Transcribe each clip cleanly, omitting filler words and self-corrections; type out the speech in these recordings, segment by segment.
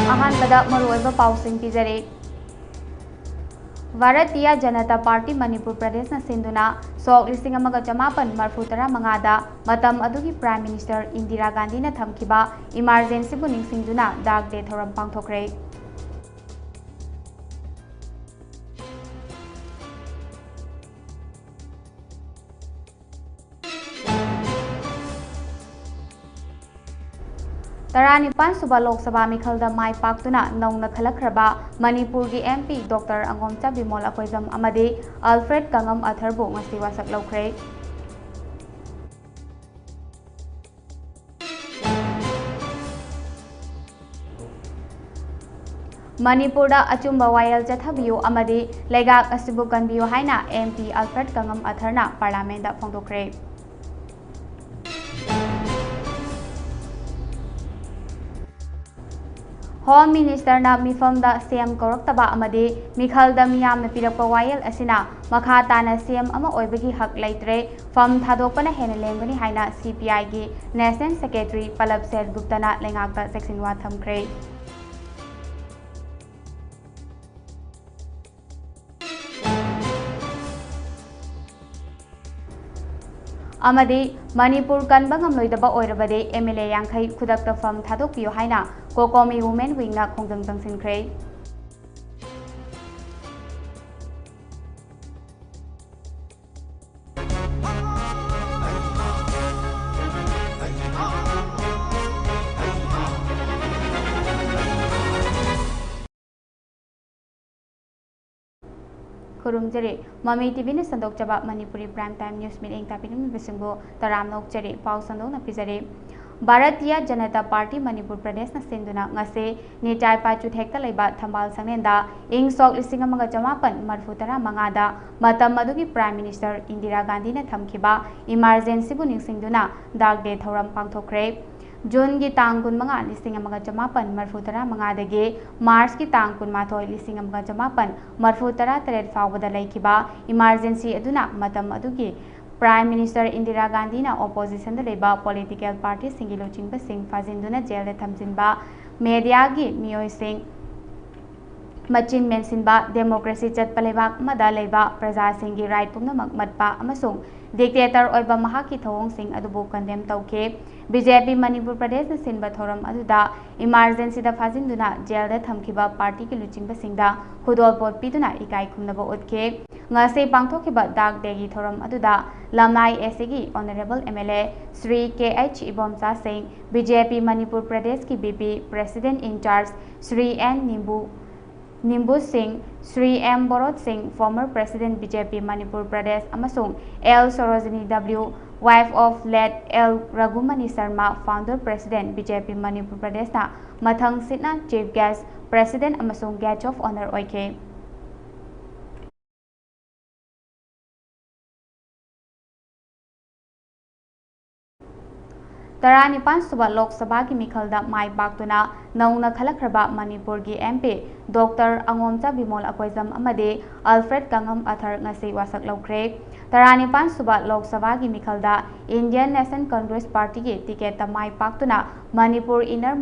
अहानबदा मरुओइबा पाउसिंग पिजरे भारतीय जनता पार्टी मणिपुर प्रदेश सिंधुना सोक 1945 मतम अदुगी prime minister Indira Gandhi ने थमखिबा इमरजेंसी बु निंगसिंगदुना डाक डे थौरम पांगथोखरे। तरानिपान सुबह लोकसभा मिखलदा माई पाक्तुना नौना खलखरबा मणिपुर की एमपी डॉक्टर अंगोमचा बिमोल अकोइजम अमदे अल्फ्रेड कंगम अथरबु ngasi wasak लौखरे। मणिपुरदा अचुंबा वायल चथबियो अमदे लेगाक असिबु कनबियो हाइना एमपी अल्फ्रेड कंगम अथरना पार्लियामेंट दा फोंदोखरे। होम मिनिस्टर ना मिफमदा सीएम कौरक्तबा अमदे मिखलदा मियामना पिरकपा वायल असिना मखा ताना सीएम अमा ओइबगी हक लैत्रे फम थादोकपना हेना लेंगनी हाइना सीपीआई की नेशनल सेक्रेटरी पलब सेठ गुप्तना लेंगाकता सेक्सिनवा थमख्रे। अमदे मणिपुर कनबंगम लोइदबा ओइरबदे एमएलए यांखै खुदक्ता फम थादोकपियो हाइना कोकोमी वुमेन विंगना खोंजंग तंगसिनख्रे। खुरुमजरे ममी टीवी ने संदोकचबा Manipuri prime time news meeting तापिनिमबसिंगबो तराम नोकचरे पाउ संदोकना पिजरे। भारतीय जनता पार्टी मणिपुर प्रदेश सिंधुना ngase निचाय पाचु थेक्ता लेबा थंबाल संगनेंदा इंग सोक 1945 दा मतम अदुगी प्राइम मिनिस्टर इंदिरा गांधी ने थमखिबा इमरजेंसी बु निंगसिंगदुना डाक डे थौरम पांगथोखरे। जून की तांग 1945 दगे मार्च की तांग 1953 फाउबदा लेखिबा इमरजेंसी अदुना मतम अदुगी प्राइम मिनिस्टर इंदिरा गांधी ना ओपोजिशन लेबा पॉलिटिकल पार्टी सिंगी लोचिंग सिंह फाजिंदुना जेल थमजिनबा मीडिया की मियोय सिंह मचिन मेंसिनबा डेमोक्रेसी चटपा लेबाक मदा लेबा प्रजा सिंगी राइट पुनमक मतपा अमसुंग डिक्टेटर ओइबा महाकी थौंग सिंह अदुबो कंडेम तौखे। बीजेपी मणिपुर प्रदेश न सिनबा थौरम अदुदा इमरजेंसी दा फाजिंदुना जेल दा थमखिबा पार्टी की लुचिंग सिंगदा खुदोल पोट पीदुना इकाई खुमनबा उतखे। ngase पांगथोखिबा डाक डे की थौरम अदुदा लमनाई एसी की honourable MLA Shri KH Ibomcha Singh, BJP Manipur Pradesh की BP president incharge Shri N Nimbu Singh, Shri M Borot Singh former president BJP Manipur Pradesh अमसुंग L Sarojini W wife of late L Raghumani Sharma founder president BJP Manipur Pradesh ना मथंग सिटना चीफ गेस्ट प्रेसिडेंट अमसुंग गेस्ट ऑफ ऑनर ओइखे। तरानिपान सुबह लोकसभा की मिखलदा माई पाक्तुना नौना खलखरबा मणिपुर की एमपी डॉक्टर अंगोमचा बिमोल अकोइजम अमदे अल्फ्रेड कंगम अथर ngasi वासक लौखरे। तरानिपान सुबह लोकसभा की मिखलदा इंडियन नेशनल कांग्रेस पार्टी की टिकेट माई पाक्तुना मणिपुर इनर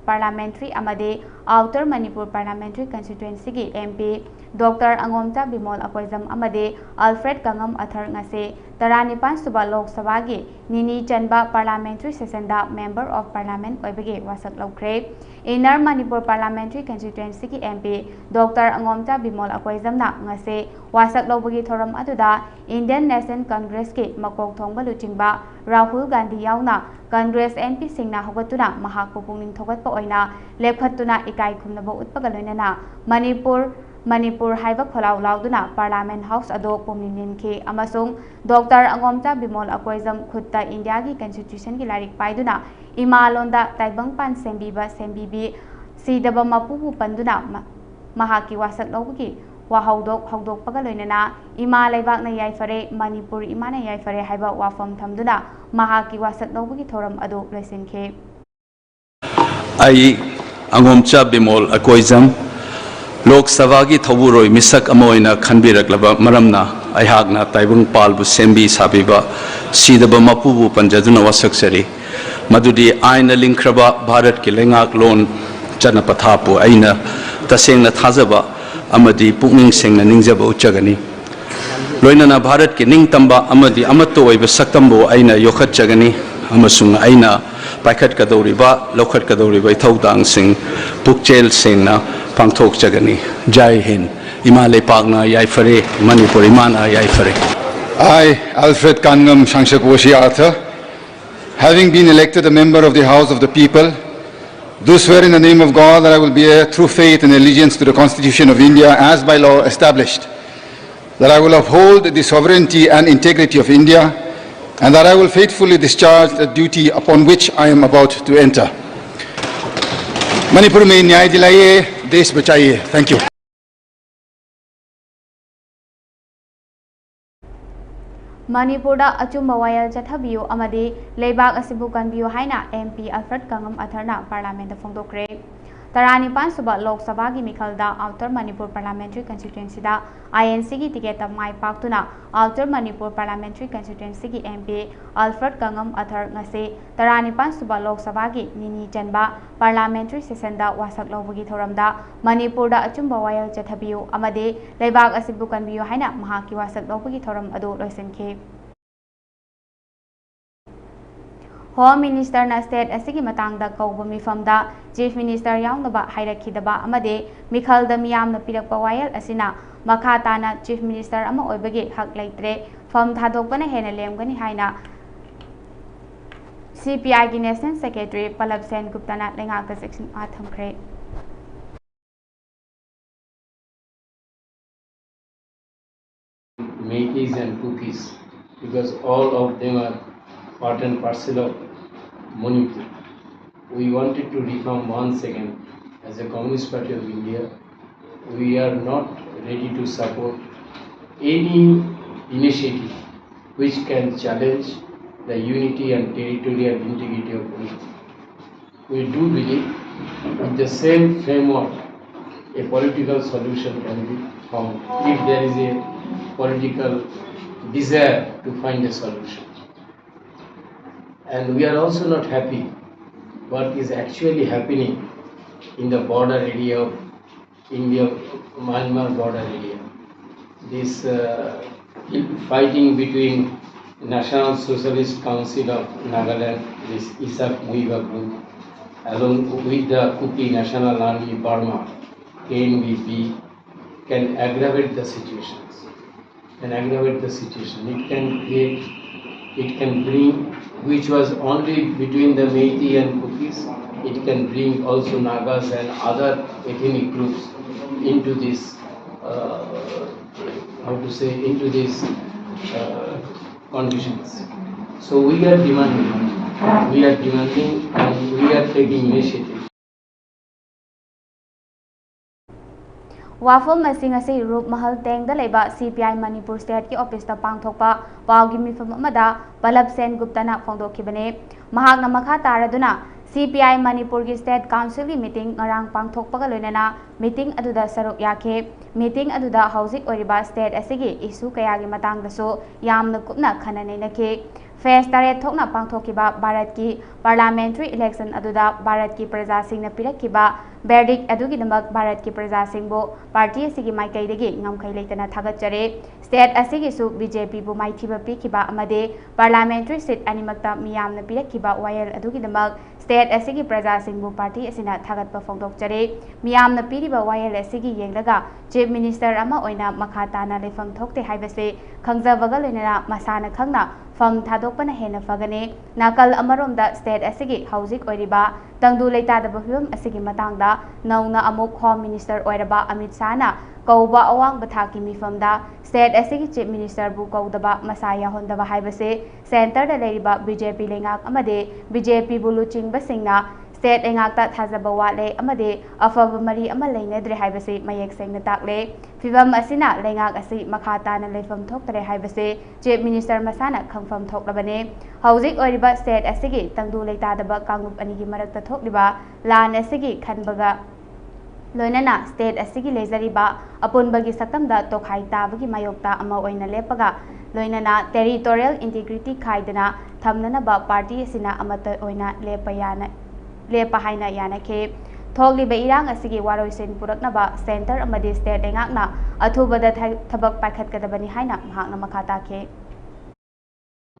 पार्लियामेंट्री अमदे आउटर मणिपुर पार्लियामेंट्री कंस्टिट्युएंसी की एमपी डॉक्टर अंगोमचा बिमोल अकोइजम अमदे अल्फ्रेड कंगम अथर ngasi तरानिपान सुबह लोकसभा की निनी चनबा पार्लियामेंट्री सेशन दा मेंबर ऑफ पार्लियामेंट ओइबगे वासक लौखरे। इनर मणिपुर पार्लियामेंट्री कंस्टिट्युएंसी की एमपी डॉक्टर अंगोमचा बिमोल अकोइजम ना ngasi वासक लौबगी थौरम अदुदा इंडियन नेशनल कांग्रेस के मकोक थोंबा लुचिंबा राहुल गांधी यावना कांग्रेस एमपी सिंगना होगतुना महाकु पुंगनिंग थोगतपा ओइना लेखतुना इकाई खुमनबो उत्पगा लोइनना मणिपुर हाइबा खोलाव लाउदुना पार्लियामेंट हाउस अदो पुमनिंखी अमसुंग डॉक्टर अंगोमचा बिमोल अकोइजम खुत्ता इंडिया की कॉन्स्टिट्यूशन की लारिक पाइदुना इमालोंदा ताइबंगपान सेंबीबी सीदबा मपुबु पंदुना महाकी वासक लौबगी वाहौदोकपगा लोइनना इमा लेबाकना याइफरे मणिपुर इमाना याइफरे हाइबा वाफम थमदुना महाकी वासक लौबगी थौरम अदो लोइसिनखे। आई अंगोमचा बिमोल अकोइजम लोकसभा की थबुरोई मिसक अमोइना खनबिरकलबा मरमना अहागना ताइबंग पालबु सेंबी साबिबा सीदबा मपुबु पंजदुना वासकसरी मदुदी आइन लिंख्रबा भारत के लेंगाक loan chana pathapu aina tasengna thajaba amadi pukning sengna ningjaba uchagani loinana bharat ki ningtamba amadi amato oiba saktambo aina yokhat chagani amasung aina paikhat kadoriba lokhat kadoriba ithaudang sing pukchel sengna pangthok chagani jai hind imale pagna yai fare manipur imana yai fare. I, Alfred Kangam Shangshakwoshi Arthur, having been elected a member of the House of the People, do swear in the name of God that I will bear true faith and allegiance to the Constitution of India as by law established, that I will uphold the sovereignty and integrity of India, and that I will faithfully discharge the duty upon which I am about to enter. Manipur mein nyay dilaye, desh bachaye. Thank you. Manipurda achumba wayal chathabiyu amadi leibak asibu kanbiyu haina MP Alfred Kangam Atharna Parliament da phongdokre. Taranipan suba Lok Sabha gi mikhalda Outer Manipur Parliamentary Constituency da INC gi ticket ta mai paktuna Outer Manipur Parliamentary Constituency gi MP Alfred Kangam Athar ngase Taranipan suba Lok Sabha gi nini chanba Parliamentary session da wasak lobagi thoramda Manipur da achumba wayal chathabiyu amadi leibak asibu kanbiyu haina mahaki wasak lobagi thoram adu loisenkhe. Home Minister na state asigi matang da kauba mifamda Chief Minister yaunaba hairakidaba amade mikhal da miyamna pirakpa wayal asina makata na Chief Minister ama oibagi hak laitre fam thadokpana hena lemgani haina CPI gi National Secretary Palab Sen Gupta na lengak section athamkre. Metis and cookies, because all of them are part and parcel of Manipur. We wanted to reform once again. As a Communist Party of India, we are not ready to support any initiative which can challenge the unity and territorial integrity of Manipur. We do believe with the same framework a political solution can be found if there is a political desire to find a solution. And we are also not happy what is actually happening in the border area of India, Myanmar border area. This fighting between National Socialist Council of Nagaland, this ISAF Muiva group, along with the Kuki National Army Burma, KNVB, can aggravate the situations. It can bring, which was only between the Metis and Cookies, it can bring also Nagas and other ethnic groups into this, conditions. So we are demanding and we are taking initiative. Wafel masing asi Rup Mahal Teng da leba CPI Manipur State ki office ta pangthokpa pawgi mifam amada Palab Sen Gupta na phongdokhibane mahakna makha taraduna CPI Manipur ki State Council ki meeting ngarang pangthokpa ga loinana meeting aduda saruk yakhe meeting aduda hauzik oriba state asigi issue kaya gi matang da so yamna kupna khanane nakhe Phase Tare Thokna Pangthokiba Bharat ki Parliamentary Election aduda Bharat ki Praja Singh na pirakiba verdict adugi damak Bharat ki Praja Singh bo party asigi maikai degi ngamkhai leitana thagachare state asigi su BJP bu maithiba pikiba amade parliamentary seat animakta miyamna pirakiba wayel adugi damak state asigi Praja Singh bu party asina thagatpa phongdokchare miyamna piriba wayel asigi yenglaga chief minister ama oina makhata na lefam thokte haibase khangjabaga loinana masana khangna fam thadokpana hena fagane nakal amaromda state asigi hauzik oiriba tangdu leita da bahum asigi matangda nauna amuk home minister oiraba Amit Shah na kauba awang bathaki mifamda state asigi chief minister bu kaudaba masaya hondaba haibase center da leiriba BJP lengak amade BJP bu luching basingna state engakta thajaba wale amade afaba mari ama leinedre haibase mayek sengna takle fibam asina lengak asi makhata na lefam thoktare haibase chief minister masana khangfam thoklabane hauzik oiriba state asigi tangdu leita daba kangup anigi marakta thokliba lan asigi khanbaga loinana state asigi lezariba apunbagi saktamda tokhai tabagi mayokta ama oina lepaga loinana territorial integrity khaidana thamnana ba party asina amata oina lepayana lepa haina yanake थोगलिबा इरांग असिगी वारोइसिन पुरकनबा centre अमदि state लेंगाकना अथुबदा थबक पाइखतकदबनी हाइना महाकना मखा ताखे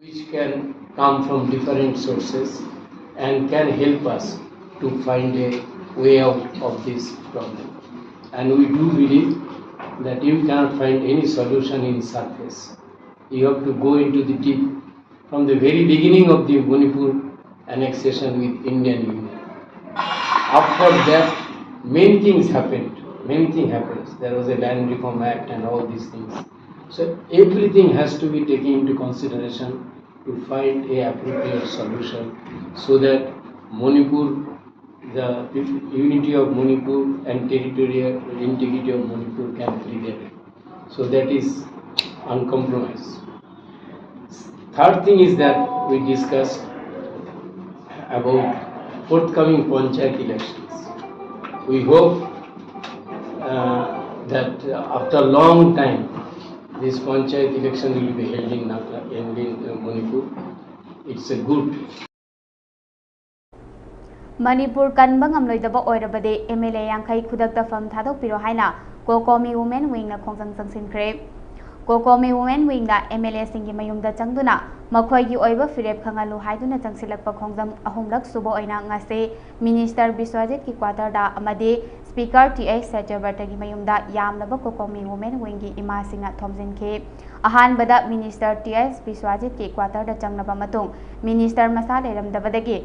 which can come from different sources and can help us to find a way out of this problem. And we do believe that you cannot find any solution in surface. You have to go into the deep from the very beginning of the Manipur annexation with Indian Union. After that, many things happened. Many things happened. There was a Land Reform Act and all these things. So everything has to be taken into consideration to find a appropriate solution so that Manipur, the unity of Manipur and territorial integrity of Manipur can prevail. So that is uncompromised. Third thing is that we discussed about forthcoming Panchayat elections. We hope that after a long time, this Panchayat election will be held in Manipur. It's a good. Manipur kanbang amloidaba oirabade MLA yankai khudakta fam thadok piro haina Kokomi Women Wing na khongjang jangsinkre Kokomi Women Wing na MLA singi mayumda changduna makhoi oiba firep khangalu haiduna jangsilakpa khongjam ahumlak subo oina ngase Minister Biswajit ki quarter da amade Speaker TA Satyabarta ki mayumda yamlaba Kokomi Women Wing ki ima singna thomjinke ahan bada Minister TA Biswajit ki quarter da changnaba matung Minister masa leramdabadagi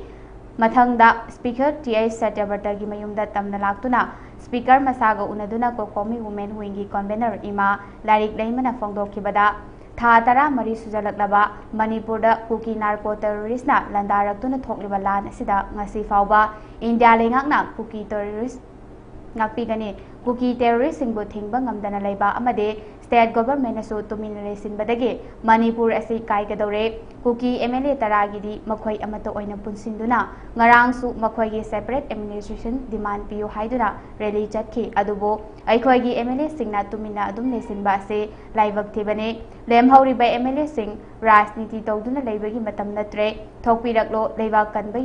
Mathangda Speaker TA Satyabarta ki mayumda tamna laktuna Speaker masaga unaduna Kokomi Women Wing ki convener ima larik leimana phongdokhibada tha tara mari sujalaklaba Manipur da kuki narco terrorist na landaraktuna thokliba lan asida ngasi fawba India lengakna kuki terrorist ngakpigani kuki terrorist singbu thingba ngamdana leiba amade state government asu tuminare sinbadagi Manipur asi kaigadore kuki MLA taragidi makhoi amato oina punsinduna ngarang su makhoi gi separate administration demand piyo haiduna rally chatki adubo aikhoi gi MLA singna tumina adum nesinba ase laibak thibane lemhauri by MLA sing rajniti tawduna leibagi matam natre thokpiraklo leiba kanba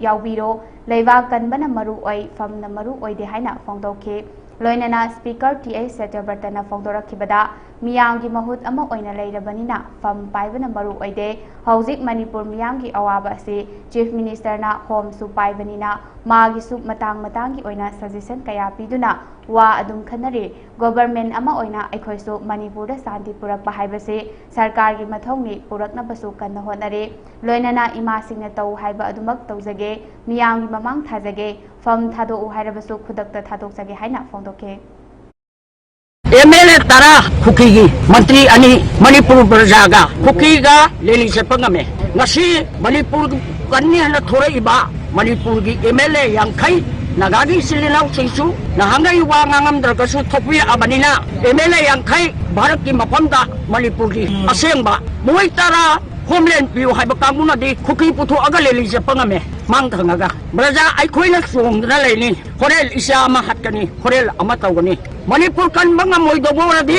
yaubiro leiba kanbana maru oi famna maru oi de haina phongdokhe loinana Speaker TA Satyabartana phongdorakhibada miyamgi mahut ama oina leirabanina fam paibana maru oide hauzik Manipur miyamgi awaba ase Chief Minister na home su paibanina magi su matangi oina suggestion kaya piduna wa adum khanare government ama oina aikhoi su Manipur da santi purakpa haibase sarkar gi mathongni purakna basu kanna honare loinana ima singna tau haiba adumak tawjage miyamgi mamang thajage fam thado u hairabasu khudakta thadokjage haina phongdokhe MLA tara kuki Mantri ani Manipur Brajaga kuki ga leli sepangame ngasi Manipur kanni hana thora iba Manipur gi MLA yang khai nagagi silinau sisu nahangai wa ngangam darkasu thokwi abanina MLA yang khai Bharat ki mapamda Manipur gi asengba muai tara homeland piu haiba kamuna di kuki puthu aga leli sepangame mang thangaga braja ai khoina songdra leini horel isama hatkani horel amatawgani Manipur kan mga moido bora di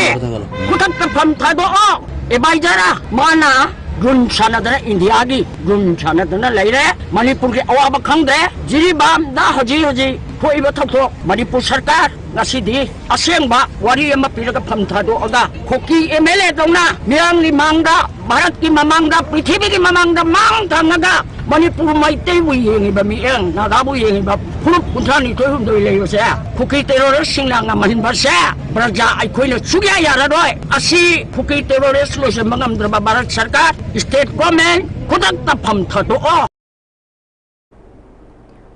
kutak tapam thado o ebaijara mana gun sanadana India gi gun sanadana leire Manipur ki awaba khangdre jiri bam da hoji khoiba thokho Manipur sarkar ngasidi asengba wari ama piraga pham thado oga khoki MLA dongna miang li mangda Bharat ki mamangda prithibhi ki mamangda mang thangaga Manipur maitei bu yengi ba mieng naga bu yengi ba phurup kunthani tohum doi leyo se kuki terrorist singna ngamahin ba se praja ai khoina sugya yara roi asi kuki terrorist lo se mangam draba Bharat sarkar state government kudak ta pham thado o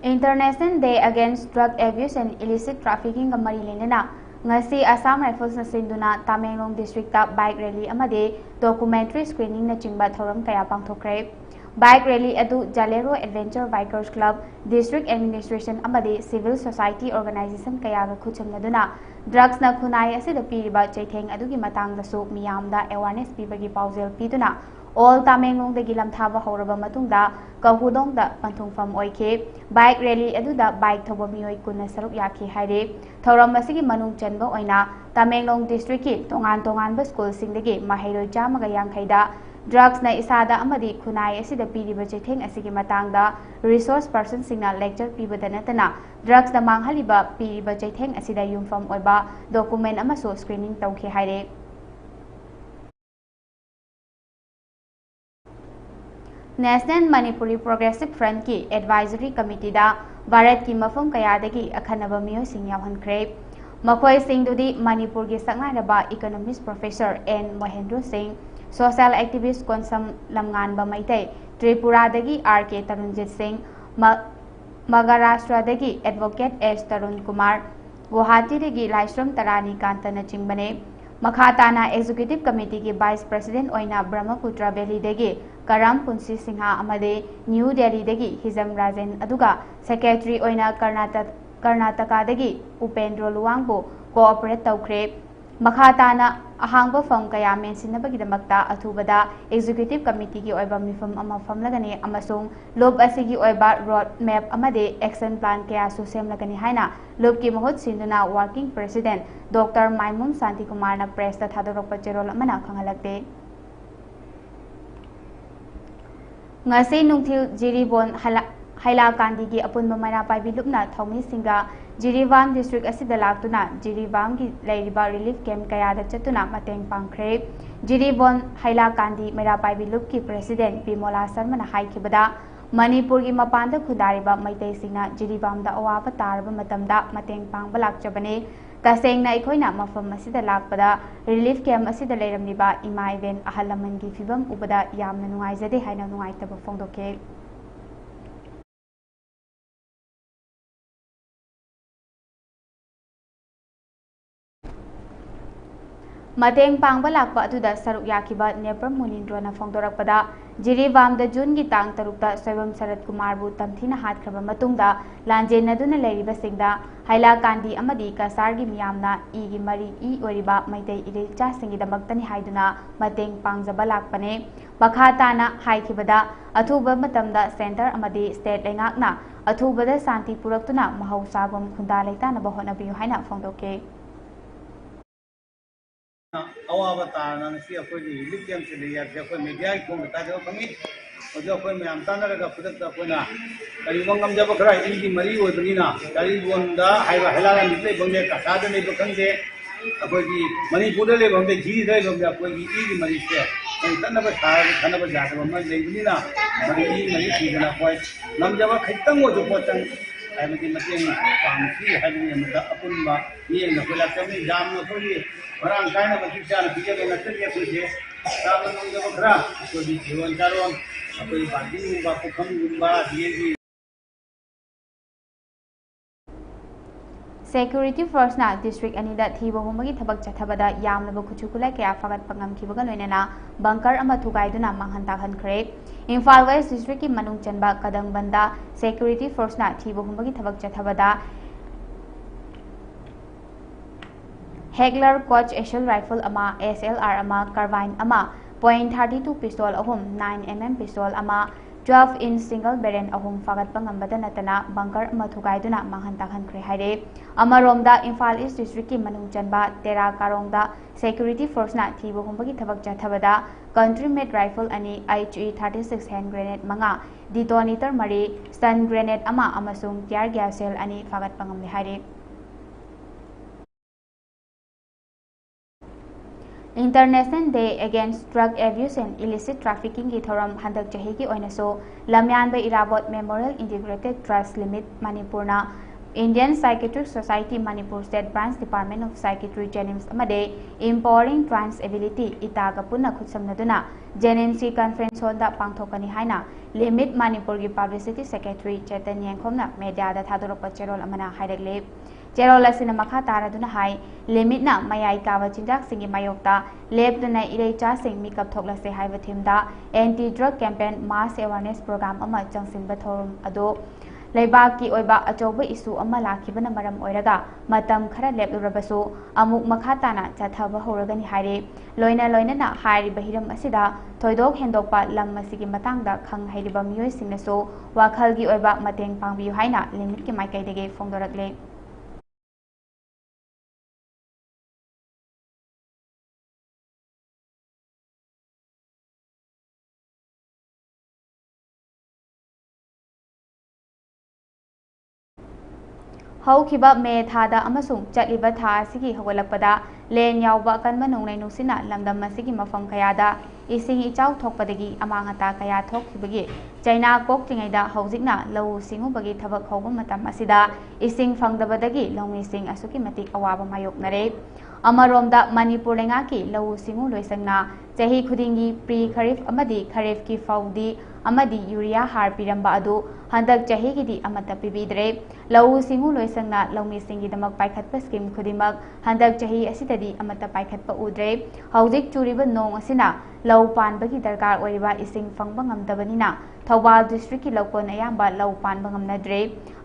International Day Against Drug Abuse and Illicit Trafficking ga mari lenana ngasi Assam Rifles na sinduna Tamenglong District ta bike rally amade documentary screening na chingba thoram kaya pangthokre bike rally adu Jalero Adventure Bikers Club District Administration amade Civil Society Organization kaya ga khuchamnaduna drugs na khunai asida piriba chaitheng adugi matang da su miyamda awareness pibagi paujel piduna all Tamenglong da gilam thaba horaba matungda kahudong da panthungfam oike bike rally aduda bike thoba mioi kunna saruk yakhi haire thoram asigi manung chanba oina Tamenglong district ki tongan ba school singdagi mahairoi chamaga yankhaida drugs na isada amadi khunai asida piriba chetheng asigi matangda resource person singna lecture pibada natana drugs na manghaliba piriba chetheng asida yumfam oiba document amaso screening tawkhi haire National Manipuri Progressive Front ki Advisory Committee da Bharat ki mafam kayadagi akhanaba miyo sing yawhankhre makhoi singdudi Manipur gi saknaraba economist professor N Mohendra Singh social activist konsam lamnganba maitai Tripura dagi RK Tarunjit Singh Maharashtra dagi advocate S Tarun Kumar Guwahati dagi Laisram Tarani Kantana chingbane Makhatana Executive Committee ki Vice President oina Brahmaputra Valley dagi Karam Punsi Singha amade New Delhi dagi Hizam Rajan aduga Secretary oina Karnataka dagi Upendra Luwangbo cooperate tawkhre Makhatana ahangba fam kaya mensinabagidamagta athubada Executive Committee ki oiba mifam ama famlagani amasung lob asigi oiba road map amade action plan kaya su semlagani haina lob ki mahut sinduna working president Dr. Maimun Santi Kumar na press ta thadorokpa cherol amana khangalakte ngasi nungthil jiribon Hailakandi gi apunba mana paibi lupna thomi singa Jiribam district asida laktuna Jiribam gi leiriba relief camp kayada chatuna mateng pangkhre Jiribon Hailakandi mera paibi lup ki president Bimola Sharma na haikibada Manipur gi mapanda khudariba maitai singna Jiribam da awaba tarba matamda mateng pangba lakchabane tasengna ikhoina mafam asida lakpada relief camp asida leiramniba ima event ahalaman gi fibam ubada yamna nungaijade haina nungaitaba phongdoke Mateng pangba lakpa aduda saruk yakiba Nepram Munindro na phongdorakpada Jiribam da June gi tang tarukta Soibam Sarat Kumar bu tamthina hatkraba matungda lanjen naduna leiriba singda Hailakandi amadi Kasar gi miyamna I gi mari I oriba maitai irecha singi damaktani haiduna mateng pangjaba lakpane Makhatana haikibada athuba matamda center amadi state lengakna athubada santi puraktuna mahausagom khunda leitana bahona biyu haina phongdoke अवावतार नसी अखोई लिप्यम से लिया अखोई media की कोम बता दो खमी और जो अखोई मैम तानरगा खुदक अखोना करीबन गमजब खरा इनकी मरी ओइबनीना करीबोंदा हाइबा हेलागा निकले बंगे कसाद ने बखंगे अखोई की मणिपुर ले बंगे जी दे बंगे अखोई की ई मरी से तनब सार तनब जात बम लेबनीना मरी मरी सीजना कोई गमजब खितंग ओ जो पोचंग हाइबदी मतेंग पामसी हाइबदी मदा अपुनबा ये न कोला तमी जाम न कोई orang kaina bagi cara bijak dengan kerja kerja, kalau menunggu bergerak, aku di jiwan calon, aku di banding, aku kamu dia di. Security Force na district anida thiba humagi thabak chathabada yamnaba khuchukulai kaya fagat pangam khibaga loinana bunker ama thugaiduna manghan takhankhre Imphal West district ki manung chanba Kadangbanda Security Force na thiba humagi thabak chathabada Hagler Koch Eshel Rifle ama SLR ama Carbine ama .32 pistol ahum 9mm pistol ama 12-inch single barrel ahum fagat pangambada natana bunker ama thugaiduna manghan takhankhre haire amaromda Imphal East district ki manung chanba Tera Karongda Security Force na thiba humbagi thabak chathabada country made rifle ani HE36 hand grenade manga detonator mari stun grenade ama amasung tear gas cell ani fagat pangamle haire International Day Against Drug Abuse and Illicit Trafficking ki thoram handak chahi ki oina so lamyan ba irabot Memorial Integrated Trust Limit Manipur na Indian Psychiatric Society Manipur State Branch Department of Psychiatry Jennings amade Empowering Trans Ability itaga punna khutsamnaduna JNMC Conference Hall da pangthokani haina Limit Manipur ki Publicity Secretary Chetan Yangkhomna media da thadorokpa cherol amana hairekle Cherol asina makha taraduna hai limit na mayai kawa chindak singi mayokta lebduna ireicha sing mikap thoklase haiba thimda anti drug campaign mass awareness program ama changsinba thorum ado leibak ki oiba achoba issue ama lakhibana maram oiraga matam khara leblurabasu amuk makha tana chathaba horagani haire loina na hairi bahiram asida thoidok hendokpa lam masigi matangda khang hairiba miyoi singnaso wakhal gi oiba mateng pangbiu haina limit ki maikai dege phongdorakle ꯍꯧꯈꯤꯕ ꯃꯦ ꯊꯥꯗ ꯑꯃꯁꯨꯡ ꯆꯠꯂꯤꯕ ꯊꯥ ꯑꯁꯤꯒꯤ ꯍꯧꯒꯠꯂꯛꯄꯗ ꯂꯦꯟ ꯌꯥꯎꯕ ꯑꯀꯟꯕ ꯅꯣꯡꯂꯩ ꯅꯨꯡꯁꯤꯠꯅ ꯂꯝꯗꯝ ꯑꯁꯤꯒꯤ ꯃꯐꯝ ꯀꯌꯥꯗ ꯏꯁꯤꯡ ꯏꯆꯥꯎ ꯊꯣꯛꯄꯗꯒꯤ ꯑꯃꯥꯡ ꯑꯇꯥ ꯀꯌꯥ ꯊꯣꯛꯈꯤꯕꯒꯤ ꯆꯩꯅꯥ ꯀꯣꯛꯇ꯭ꯔꯤꯉꯩꯗ ꯍꯧꯖꯤꯛꯅ ꯂꯧꯎ ꯁꯤꯡꯎꯕꯒꯤ ꯊꯕꯛ ꯍꯧꯕ ꯃꯇꯝ ꯑꯁꯤꯗ ꯏꯁꯤꯡ ꯐꯪꯗꯕꯗꯒꯤ ꯂꯧꯃꯤꯁꯤꯡ ꯑꯁꯨꯛꯀꯤ ꯃꯇꯤꯛ ꯑꯋꯥꯕ ꯃꯥꯌꯣꯛꯅꯔꯦ꯫ ꯑꯃꯔꯣꯝꯗ ꯃꯅꯤꯄꯨꯔ ꯂꯩꯉꯥꯛꯀꯤ ꯂꯧꯎ ꯁꯤꯡꯎ ꯂꯣꯏꯁꯪꯅ ꯆꯍꯤ ꯈꯨꯗꯤꯡꯒꯤ ꯄ꯭ꯔꯤ ꯈꯔꯤꯐ ꯑꯃꯗꯤ ꯈꯔꯤꯐꯀꯤ ꯐꯧꯗꯤ ꯑꯃꯗꯤ ꯌꯨꯔꯤꯌꯥ ꯍꯥꯔ ꯄꯤꯔꯝꯕ ꯑꯗꯨ ꯍꯟꯗꯛ ꯆꯍꯤꯒꯤꯗꯤ ꯑꯃꯠꯇ ꯄꯤꯕꯤꯗ꯭ꯔꯦ꯫ ꯂꯧꯎ ꯁꯤꯡꯎ ꯂꯣꯏꯁꯪꯅ ꯂꯧꯃꯤꯁꯤꯡꯒꯤꯗꯃꯛ ꯄꯥꯏꯈꯠꯄ ꯁ꯭ꯀꯤꯝ ꯈꯨꯗꯤꯡꯃꯛ ꯍꯟꯗꯛ ꯆꯍꯤ ꯑꯁꯤꯗꯗꯤ ꯑꯃꯠꯇ ꯄꯥꯏꯈꯠꯄ ꯎꯗ꯭ꯔꯦ꯫ ꯍꯧꯖꯤꯛ ꯆꯨꯔꯤꯕ ꯅꯣꯡ ꯑꯁꯤꯅ ꯂꯧ ꯄꯥꯟꯕꯒꯤ ꯗꯔꯀꯥꯔ ꯑꯣꯏꯔꯤꯕ ꯏꯁꯤꯡ ꯐꯪꯕ ꯉꯝꯗꯕꯅꯤꯅ ꯊꯧꯕꯥꯜ ꯗꯤꯁꯇ꯭ꯔꯤꯛꯀꯤ ꯂꯧꯀꯣꯟ ꯑꯌꯥꯝꯕ ꯂꯧ ꯄꯥꯟꯕ ꯉꯝꯅꯗ꯭ꯔꯦ꯫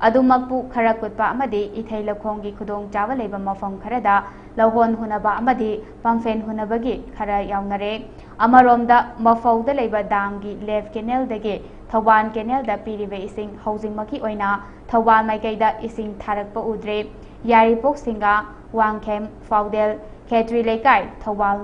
ꯑꯗꯨꯃꯛꯄꯨ ꯈꯔ ꯀꯨꯠꯄ ꯑꯃꯗꯤ ꯏꯊꯩ ꯂꯧꯈꯣꯡꯒꯤ ꯈꯨꯗꯣꯡꯆꯥꯕ ꯂꯩꯕ ꯃꯐꯝ ꯈꯔꯗ ꯂꯧꯍꯣꯟ ꯍꯨꯟꯅꯕ ꯑꯃꯗꯤ ꯄꯝꯐꯦꯟ ꯍꯨꯟꯅꯕꯒꯤ ꯈꯔ ꯌꯥꯎꯅꯔꯦ꯫ ꯑꯃꯔꯣꯝꯗ ꯃꯐꯧꯗ ꯂꯩꯕ ꯗꯥꯝꯒꯤ ꯂꯦꯐ ꯀꯦꯅꯦꯜꯗꯒꯤ ꯊꯧꯕꯥꯜ ꯀꯦꯅꯦꯜꯗ ꯄꯤꯔꯤꯕ ꯏꯁꯤꯡ ꯍꯧꯖꯤꯛꯃꯛꯀꯤ ꯑꯣꯏꯅ ꯊꯧꯕꯥꯜ ꯃꯥꯏꯀꯩꯗ ꯏꯁꯤꯡ ꯊꯥꯔꯛꯄ ꯎꯗ꯭ꯔꯦ꯫ ꯌꯥꯏꯔꯤꯄꯣꯛ ꯁꯤꯡꯒꯥ, ꯋꯥꯡꯈꯦꯝ, ꯐꯥꯎꯗꯦꯜ, ꯈꯦꯇ꯭ꯔꯤ ꯂꯩꯀꯥꯏ, ꯊꯧꯕꯥꯜ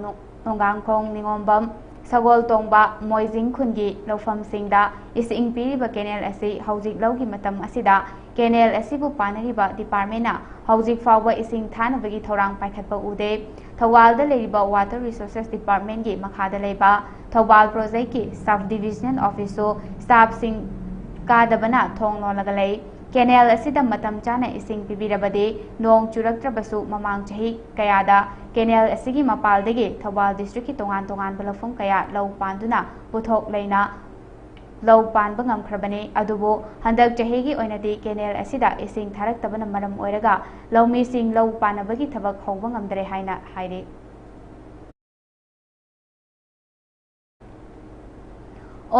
ꯅꯣꯡꯒꯥꯡꯈꯣꯡ, ꯅꯤꯉꯣꯝꯕꯝ, ꯁꯒꯣꯜꯇꯣꯡꯕ, ꯃꯣꯏꯖꯤꯡ ꯈꯨꯟꯒꯤ ꯂꯧꯐꯝꯁꯤꯡꯗ ꯏꯁꯤꯡ ꯄꯤꯔꯤꯕ ꯀꯦꯅꯦꯜ ꯑꯁꯤ ꯍꯧꯖꯤꯛ ꯂꯧꯒꯤ ꯃꯇꯝ ꯑꯁꯤꯗ ꯀꯦꯅꯦꯜ ꯑꯁꯤꯕꯨ ꯄꯥꯟꯅꯔꯤꯕ ꯗꯤꯄꯥꯔꯠꯃꯦꯟꯠꯅ ꯍꯧꯖꯤꯛ ꯐꯥꯎꯕ ꯏꯁꯤꯡ ꯊꯥꯅꯕꯒꯤ ꯊꯧꯔꯥꯡ ꯄꯥꯏꯈꯠꯄ ꯎꯗꯦ꯫ ꯊꯧꯕꯥꯜꯗ ꯂꯩꯔꯤꯕ ꯋꯥꯇꯔ ꯔꯤꯁꯣꯔꯁꯦꯁ ꯗꯤꯄꯥꯔꯠꯃꯦꯟꯠꯒꯤ ꯃꯈꯥꯗ ꯂꯩꯕ ꯊꯧꯕꯥꯜ ꯄ꯭ꯔꯣꯖꯦꯛꯠꯀꯤ ꯁꯕ ꯗꯤꯚꯤꯖꯅꯦꯜ ꯑꯣꯐꯤꯁꯁꯨ ꯁ꯭ꯇꯥꯐꯁꯤꯡ ꯀꯥꯗꯕꯅ ꯊꯣꯡ ꯂꯣꯜꯂꯒ ꯂꯩ꯫ ꯀꯦꯅꯦꯜ ꯑꯁꯤꯗ ꯃꯇꯝ ꯆꯥꯅ ꯏꯁꯤꯡ ꯄꯤꯕꯤꯔꯕꯗꯤ ꯅꯣꯡ ꯆꯨꯔꯛꯇ꯭ꯔꯕꯁꯨ ꯃꯃꯥꯡ ꯆꯍꯤ ꯀꯌꯥꯗ ꯀꯦꯅꯦꯜ ꯑꯁꯤꯒꯤ ꯃꯄꯥꯜꯗꯒꯤ ꯊꯧꯕꯥꯜ ꯗꯤꯁꯇ꯭ꯔꯤꯛꯀꯤ ꯇꯣꯉꯥꯟ ꯇꯣꯉꯥꯟꯕ ꯂꯧꯐꯝ ꯀꯌꯥ ꯂꯧ ꯄꯥꯟꯗꯨꯅ ꯄꯣꯠꯊꯣꯛ ꯂꯩꯅ ꯂꯧ ꯄꯥꯟꯕ ꯉꯝꯈ꯭ꯔꯕꯅꯤ꯫ ꯑꯗꯨꯕꯨ ꯍꯟꯗꯛ ꯆꯍꯤꯒꯤ ꯑꯣꯏꯅꯗꯤ ꯀꯦꯅꯦꯜ ꯑꯁꯤꯗ ꯏꯁꯤꯡ ꯊꯥꯔꯛꯇꯕꯅ ꯃꯔꯝ ꯑꯣꯏꯔꯒ ꯂꯧꯃꯤꯁꯤꯡ ꯂꯧ ꯄꯥꯟꯅꯕꯒꯤ ꯊꯕꯛ ꯍꯧꯕ ꯉꯝꯗ꯭ꯔꯦ ꯍꯥꯏꯅ ꯍꯥꯏꯔꯤ꯫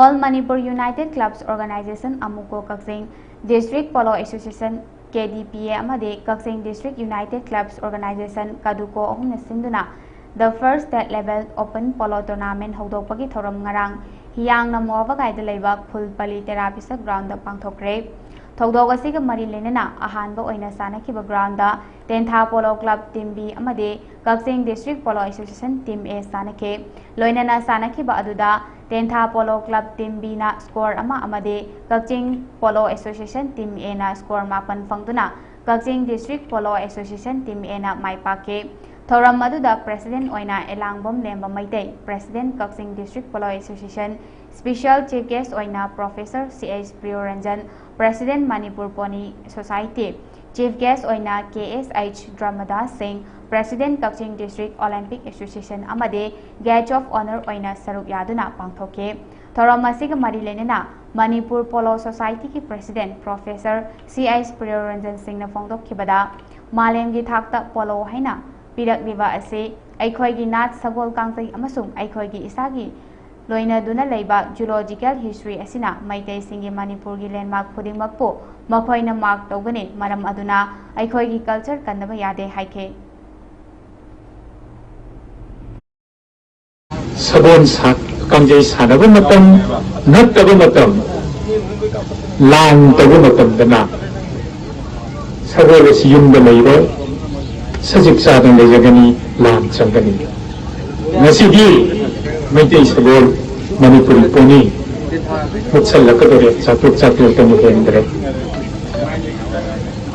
All Manipur United Clubs Organization ꯑꯃꯨꯀꯣ Kakching, District Polo Association KDPA ꯑꯃꯗꯤ Kakching District United Clubs Organization ꯀꯗꯨꯀꯣ ꯑꯍꯨꯝꯅ ꯁꯤꯟꯗꯨꯅ The First State Level Open Polo Tournament ꯍꯧꯗꯣꯛꯄꯒꯤ ꯊꯧꯔꯝ ꯉꯔꯥꯡ ꯍꯤꯌꯥꯡꯅꯝ ꯋꯥꯕꯒꯥꯏꯗ ꯂꯩꯕ ꯈꯨꯜꯄꯜꯂꯤ ꯇꯦꯔꯥꯄꯤꯁ ꯒ꯭ꯔꯥꯎꯟꯗ ꯄꯥꯡꯊꯣꯛꯈ꯭ꯔꯦ꯫ ꯊꯧꯗꯣꯛ ꯑꯁꯤꯒ ꯃꯔꯤ ꯂꯩꯅꯅ ꯑꯍꯥꯟꯕ ꯑꯣꯏꯅ ꯁꯥꯟꯅꯈꯤꯕ ground Tentha polo club team B ꯑꯃꯗꯤ Kakching District Polo Association team A ꯁꯥꯟꯅꯈꯤ꯫ ꯂꯣꯏꯅꯅ ꯁꯥꯟꯅꯈꯤꯕ ꯑꯗꯨꯗ Tentha polo club team B ꯅ ꯁ꯭ꯀꯣꯔ ꯑꯃ ꯑꯃꯗꯤ Kakching polo association team A ꯅ ꯁ꯭ꯀꯣꯔ 9 ꯐꯪꯗꯨꯅ Kakching District Polo Association team A ꯅ ꯃꯥꯏ ꯄꯥꯛꯈꯤ꯫ ꯊꯧꯔꯝ ꯑꯗꯨꯗ ꯄ꯭ꯔꯦꯁꯤꯗꯦꯟꯠ ꯑꯣꯏꯅ Elangbam Lemba Meitei, president Kakching District Polo Association, special chief guest ꯑꯣꯏꯅ professor CH Priyoranjan, president Manipur pony society, chief guest ꯑꯣꯏꯅ KSH Dharamdas Singh, president Kakching District Olympic Association ꯑꯃꯗꯤ ꯒꯦꯁꯠ ꯑꯣꯐ ꯑꯣꯅꯔ ꯑꯣꯏꯅ ꯁꯔꯨꯛ ꯌꯥꯗꯨꯅ ꯄꯥꯡꯊꯣꯛꯈꯤ꯫ ꯊꯧꯔꯝ ꯑꯁꯤꯒ ꯃꯔꯤ ꯂꯩꯅꯅ ꯃꯅꯤꯄꯨꯔ ꯄꯣꯂꯣ ꯁꯣꯁꯥꯏꯇꯤꯒꯤ ꯄ꯭ꯔꯦꯁꯤꯗꯦꯟꯠ ꯄ꯭ꯔꯣꯐꯦꯁꯔ CH ꯄ꯭ꯔꯤꯌꯣꯔꯟꯖꯟ ꯁꯤꯡꯅ ꯐꯣꯡꯗꯣꯛꯈꯤꯕꯗ ꯃꯥꯂꯦꯝꯒꯤ ꯊꯥꯛꯇ ꯄꯣꯂꯣ ꯍꯥꯏꯅ ꯄꯤꯔꯛꯂꯤꯕ ꯑꯁꯤ ꯑꯩꯈꯣꯏꯒꯤ ꯅꯥꯠ ꯁꯒꯣꯜ ꯀꯥꯡꯖꯩ ꯑꯃꯁꯨꯡ ꯑꯩꯈꯣꯏꯒꯤ ꯏꯁꯥꯒꯤ ꯂꯣꯏꯅꯗꯨꯅ ꯂꯩꯕ ꯖꯨꯂꯣꯖꯤꯀꯦꯜ ꯍꯤꯁꯇ꯭ꯔꯤ ꯑꯁꯤꯅ ꯃꯩꯇꯩꯁꯤꯡꯒꯤ ꯃꯅꯤꯄꯨꯔꯒꯤ ꯂꯦꯟꯃꯥꯔꯛ ꯈꯨꯗꯤꯡꯃꯛꯄꯨ ꯃꯈꯣꯏꯅ ꯃꯥꯔꯛ ꯇꯧꯒꯅꯤ, ꯃꯔꯝ ꯑꯗꯨꯅ ꯑꯩꯈꯣꯏꯒꯤ ꯀꯜꯆꯔ ꯀꯟꯗꯕ ꯌꯥꯗꯦ ꯍꯥꯏꯈꯤ꯫ सगोन कंजई सानब मतम नत्तब मतम लांग तब मतम दना सगोल से युम लेरो सजिक सादन लेजगनी लांग चंगनी नसीदी मैतै सगोल मणिपुरी पोनी मुत्सल लकदोरे चातुक चातुक तम हेंद्रे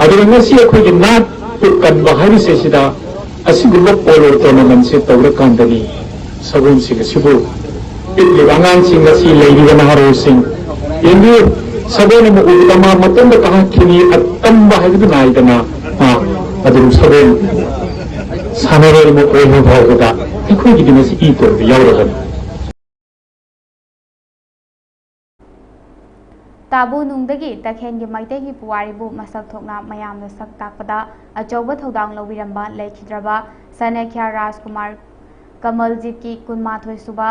अदुर नसी अखोगी नाट पुकन बहारी से सिदा असिगुल पोलो टूर्नामेंट से तौर कांदनी सगुन सिंह सिबु पिटली वांगान सिंह नसी लेरी नहरो सिंह यंगु सगुन म उदमा मतम कहा खिनी अतम बहादुर नाइदना अदुर सगुन सानरे म ओहो भागदा इखोई गिदिनस ई तोर यावरगन ताबू नुंगदगी तखेंगी मैतेगी पुवारीबु मसक थोकना मयामना सक ताकपदा अचौबा थौदांग लौबिरंबा लेखिद्रबा सनेख्या राजकुमार कमलजीत की कुनमाथोई सुबा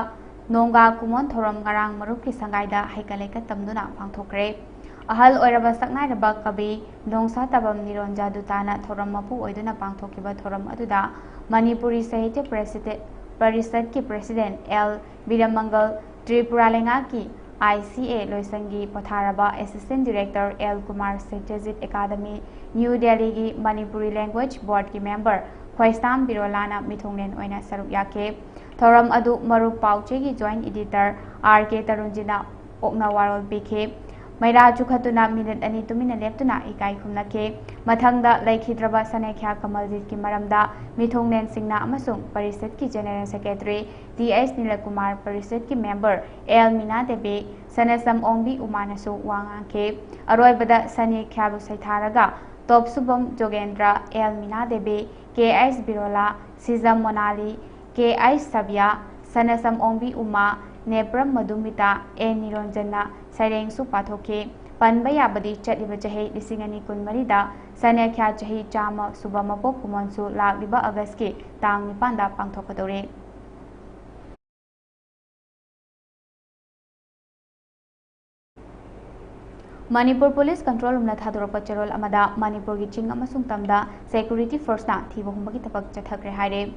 नोंगा कुमोन थोरम ngarang मरुप की संगाइदा हाइकलेका तमदुना पांथोकरे अहल ओइरबा सकनाइरबा कवि नोंसा तबम निरोंजा दुताना थोरम मपु ओइदुना पांथोकिबा थोरम अदुदा मणिपुरी साहित्य परिषद की प्रेसिडेंट एल वीरमंगल, त्रिपुरा लेंगा की ICA लोइसंगी पथारबा assistant director L Kumar Sahitya Akademi, new Delhi की मणिपुरी लैंग्वेज बोर्ड की मेंबर ख्वाइस्ताम बिरोलाना मिथुंगलेन ओइना सरुक याके। थौरम अदु मरुप पाउचे की जॉइंट एडिटर RK तरुणजीना ओकना वारोल पिखे। Maira chukhatuna minute ani tumina leptuna ikai khumnake mathangda laikhidraba Sanekha Kamaljeet ki maramda mithongnen singna amasung Parisad ki General Secretary TS Nilakumar Parisad ki member El Mina Devi Sanasam Ongbi Umanasu wangangke aroibada Sanekha bu saitharaga Top Subam Jogendra El Mina Devi KS Birola Sizam Monali KS Sabya Sanasam Ongbi Uma Nepram Madumita E Nironjana Sareng su pathoke panba yabadi chatliba chahi lisingani kunmarida Sanekha chahi chama suba mapok kumonsu lagliba August ki tang nipanda pangthokadore Manipur Police Control Room na thadorpa cherol amada Manipur gi ching amasung tamda security force na thiba humbagi tabak chathakre haire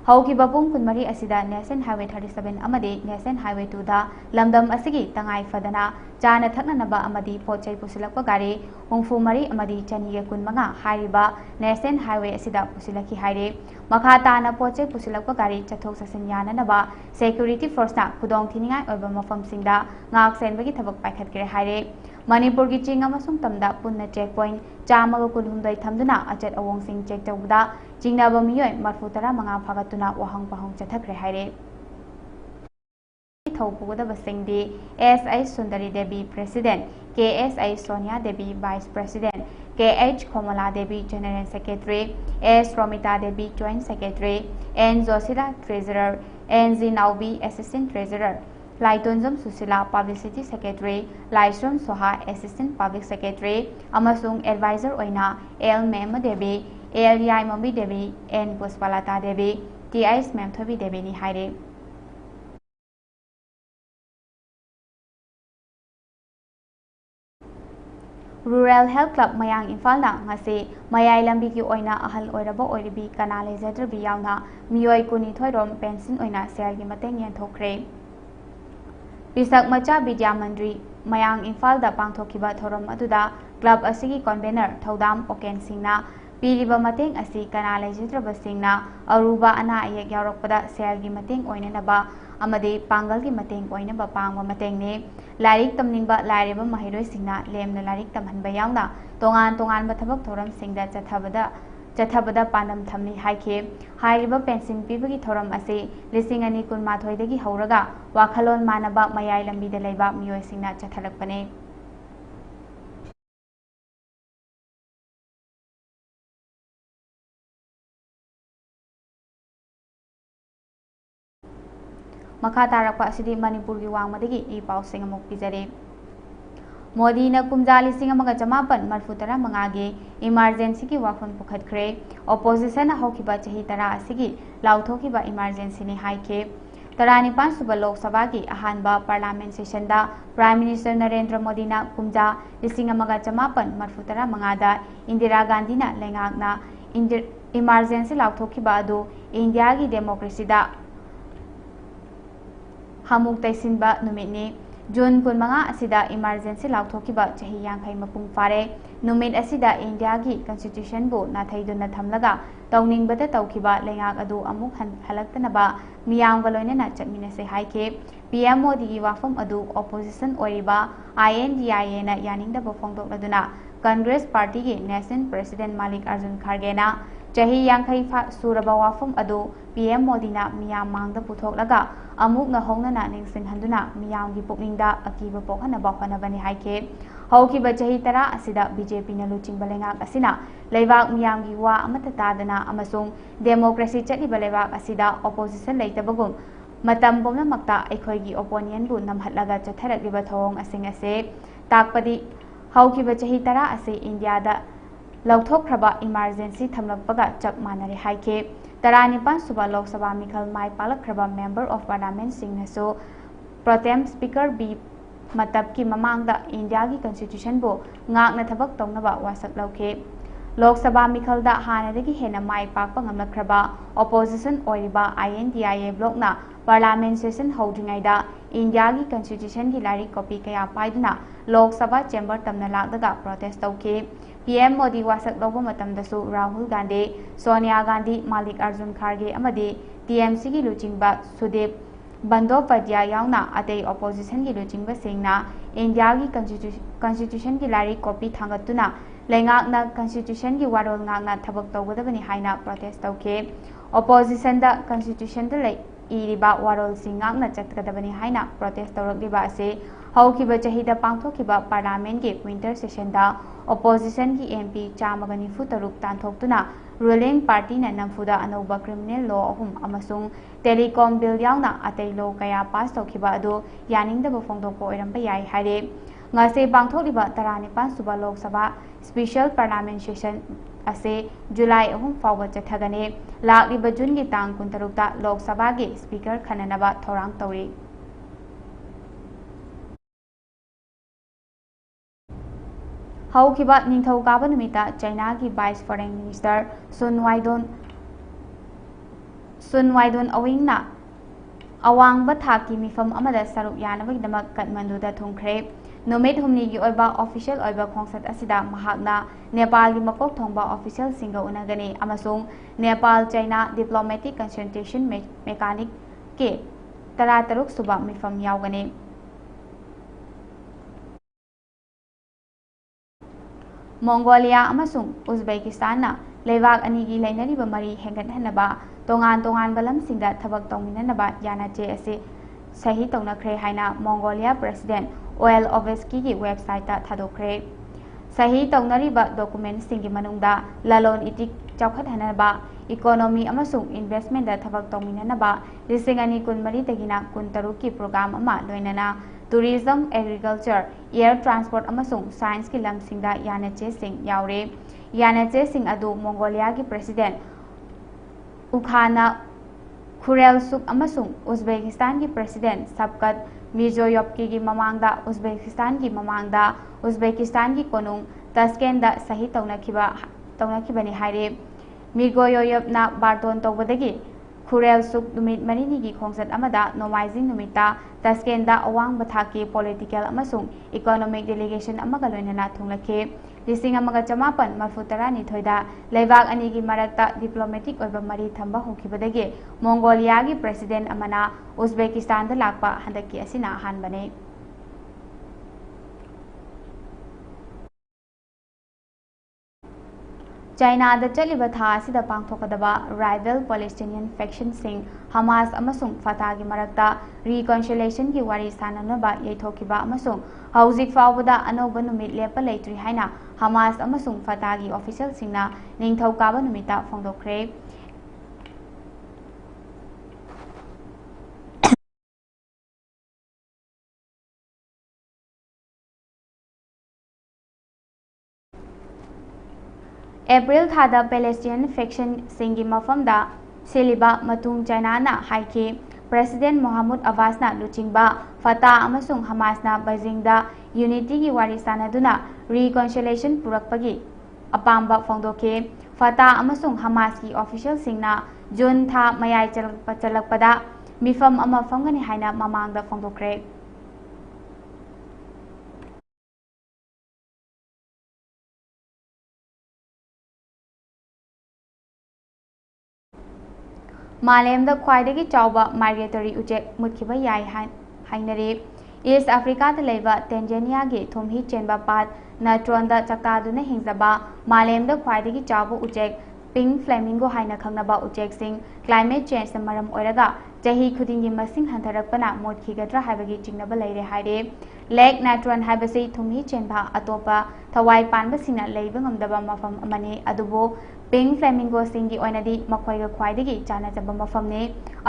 Hauki Babung Kunmari Asida National Highway 37 Amadi National Highway 2 da Lamdam Asigi Tangai Fadana Jana Thaknanaba Amadi Pochai Pusilakwa Gari Hungfu Mari Amadi Chaniga Kunmanga Hariba National Highway Asida Pusilaki Haire Makata na Pochai Pusilakwa Gari Chathok Sasin Yana Naba Security Force na Kudong Tiningai Oba Mafam Singda Ngak Senbagi Tabak Paikat Kire Haire Manipur gi ching amasung tamda punna checkpoint chamaga kunhumdai thamduna achat awong sing check tawda jingnaba miyoi marfutara manga phagatuna wahang pahong chathakre haire thaupuda basingdi SI Sundari Devi President KSI Sonia Devi Vice President KH Komala Devi General Secretary S Romita Devi Joint Secretary N Josila Treasurer N Zinaubi Assistant Treasurer Laitonjam Susila Publicity Secretary Laisrom Soha Assistant Public Secretary Amasung Advisor Oina L Mema Devi L Yai Mami Devi N Puspalata Devi TIS Memthobi Devi ni haire Rural Health Club Mayang Imphal na ngasi mayai lambi ki oina ahal oiraba oiribi kana lejadrabi yauna miyoi kuni thoirom pension oina share gi mateng yen thokre Pisak Macha Vidya Mandri Mayang Imphal da pangthokiba thorom aduda club asigi convener Thodam Oken Singna piriba mateng asi kana lejadraba singna aruba ana ayek yaurokpada share gi mateng oinanaba amade pangal gi mateng oinaba pangwa mateng ne Larik tamningba lairiba mahiroi singna lemna larik tamhanba yauna tongan ba thabak thoram singda Chathabada Pandam Thamni Haike, Hairiba Pension Pibagi Thoram Ase, Lisingani Kunmathoi dagi Hauraga, Wakalon Manaba Mayai Lambi de Leba Mio Singna Chathalakpane. Makatarakpa Sidi Manipur gi Wangmadagi I Pau Singamuk Pizare. Modi na kumjali singa mga jamapan marfutara mangage emergency ki wafon pukhat kre opposition na hokiba chahi tara asigi lauthokiba emergency ni haike tarani pan suba lok sabha ki ahanba parliament session da prime minister Narendra Modi na kumja singa mga jamapan marfutara mangada Indira Gandhi na lengak na emergency lauthokiba adu India gi democracy da hamuk taisinba numitni June kun mga asida emergency lauthokiba chahi yangkhai mapung fare numit asida India gi constitution bu nathaiduna thamlaga tawningbada tawkiba lengak adu amuk halaktanaba miyamga loinana chatminase haike PM Modi gi wafam adu opposition oiriba INDIA na yaningdaba phongdokladuna Congress Party gi National President Malik Arjun Kharge na chahi yangkhai suraba wafam adu PM Modi na miyam mangda puthoklaga amuk na hongnana ningsinghanduna miyamgi pukningda akiba pokhanaba honabani haike haukiba chahi tara asida BJP na luchingba lengak asina leibak miyamgi wa amata tadana amasung democracy chatliba leibak asida opposition leitabagum matam pomnamakta aikhoigi opponent bu namhatlaga chatharagliba thong asing ase takpadi haukiba chahi tara ase India da lauthokraba emergency thamlakpaga chap manare haike Taranipan Suba Lok Sabha Mikhal Mai Palakhraba Member of Parliament Singnasu Protem Speaker B Matab ki mamangda India gi Constitution bu ngakna thabak tongnaba wasak lauke Lok Sabha Mikhal da hanadagi hena mai pakpa ngamlakraba opposition oiriba INDIA block na Parliament session holdringaida India gi Constitution gi lari copy kaya paiduna Lok Sabha chamber tamna lagdaga protest tauke PM Modi wasak lobo matamdasu Rahul Gandhi, Sonia Gandhi, Malik Arjun Kharge amadi TMC gi luchingba Sudip Bandyopadhyay yauna atei opposition gi luchingba singna India की Constitution की लारी copy थांगतुना लेंगाकना Constitution की वारोल ngakna thabak tawgadabani haina protest tawke opposition da Constitution da lei iriba warol sing ngakna chatgadabani haina protest tawrakliba ase haukiba chahida pangthokiba parliament ki winter session da opposition ki MP chamagani futaruk tanthokuna ruling party na namfuda anauba criminal law ahum amasung telecom bill yauna atei law kaya pass tawkiba adu yaningdaba phongdokpa oiramba yai haire ngase bangthokliba 19 suba lok sabha special parliament session ase July ahum fawba chathagane lakliba June gi tang 16 ta lok sabha gi speaker khananaba thorang tawri Haukiba Ningthaukaaba numita China ki Vice Foreign Minister Sun Waidon Awingna awangba thaki mifam amada saruk yanabagdamak Kathmanduda thungkhre numit humni gi oiba official oiba khongsat asida mahakna Nepal gi makok thongba official singa unagani amasung Nepal China diplomatic consultation mechanic ke tarataruk suba mifam yaugani Mongolia amasung Uzbekistan na leibak ani gi lainariba mari hengathanaba tongan balam singda thabak tawminanaba yanache ase sahi tawnakhre haina Mongolia President Oel Oveski gi website ta thadokre sahi tawnariba document singi manungda lalon itik chawkhathanaba economy amasung investment da thabak tawminanaba lisingani kunmari tagina kuntaru ki program ama loinana tourism agriculture air transport amasung science ki lamsingda yanache sing yaure yanache sing adu Mongolia ki president Ukhana Khurelsuk amasung Uzbekistan ki president Sabkat Mirzoyevki gi mamangda Uzbekistan ki mamangda Uzbekistan ki konung Tashkent da sahi tawnakibani haire Mirzoyev na Barton tawbadagi Khurelsuk numit marini gi khongsat amada nomaizing numita Tashkent da awang bathaki political amasung economic delegation amaga loinana thunglake lising amaga chamapan marfutara ni thoida leibak ani gi marakta diplomatic oiba mari thamba hokibadagi Mongolia gi president amana Uzbekistan da lakpa handaki asina hanbane China da chaliba tha asida pangthokadaba rival Palestinian faction sing Hamas amasung Fatah gi marakta reconciliation gi wari sananaba yaithokiba amasung hauzik fawbada anoba numit lepa leitri haina Hamas amasung Fatah gi official singna ningthaukaaba numita phongdokre April thada Palestinian faction singi mafamda seliba matung China na haiki President Mohammed Abbas na luchingba Fatah amasung Hamas na Beijing da unity gi wari sanaduna reconciliation purakpagi apamba phongdoke Fatah amasung Hamas ki official singna June tha mayai chalakpada mifam ama famgani haina mamangda phongdokre Malemda khwaidagi chawba migratory ujek mutkiba yai hainari East Africa da leiba Tanzania gi thumhi chenba pat natron da chakaduna hingzaba malemda khwaidagi chawba ujek pink flamingo haina khangnaba ujek sing climate change maram oiraga jahi khudingi masing hantharakpana motkigadra haibagi chingnaba leire haire Lake Natron haibasi thumhi chenba atopa thawai panba singna leiba ngamdaba mafam amani adubo Pink flamingo singi oinadi makhwaiga khwaidagi chana jaba mafamne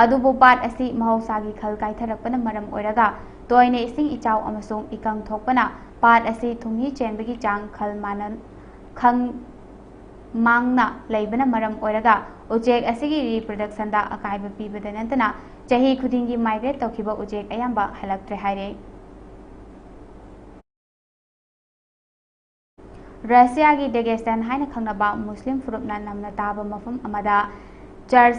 adubu pat asi mahausagi khal kaitharakpana maram oiraga toine ising ichaw amasung ikang thokpana pat asi thumhi chenbagi chang khal manan khang mangna leibana maram oiraga ujek asigi reproduction da akaiba pibada nantana chahi khudingi migrate tawkiba ujek ayamba halaktre haire Russia gi Dagestan haina khangnaba Muslim furupna namna taba mafam amada church